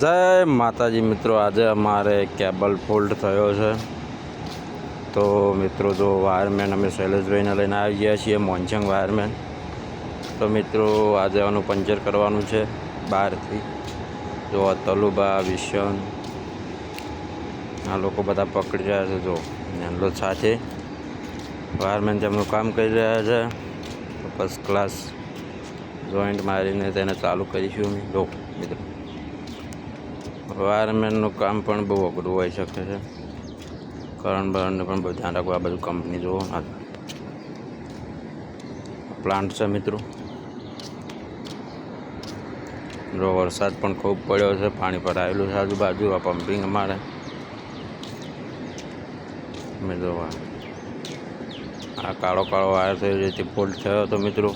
જય માતાજી મિત્રો, આજે અમારે કેબલ ફોલ્ટ થયો છે. તો મિત્રો જો વાયરમેન અમે શૈલેષભાઈને લઈને આવી ગયા છીએ, મોનચંગ વાયરમેન. તો મિત્રો આજે આનું પંચર કરવાનું છે બહારથી. જો તલુબા વિશન આ લોકો બધા પકડી રહ્યા છે. જો એમનો સાથે વાયરમેન તેમનું કામ કરી રહ્યા છે. ફર્સ્ટ ક્લાસ જોઈન્ટ મારીને તેને ચાલુ કરીશું અમે. જો મિત્રો વાયરમેનનું કામ પણ બહુ અઘરું હોઈ શકે છે. કરંટ બરંટને પણ બહુ ધ્યાન રાખવું. આ બધું કંપની જુઓ, આ પ્લાન્ટ છે મિત્રો. જો વરસાદ પણ ખૂબ પડ્યો છે, પાણી ભરાયેલું છે આજુબાજુ. આ પમ્પિંગ અમારે મિત્રો આ કાળો કાળો વાયર થયો જેથી ફોલ્ટ થયો હતો મિત્રો.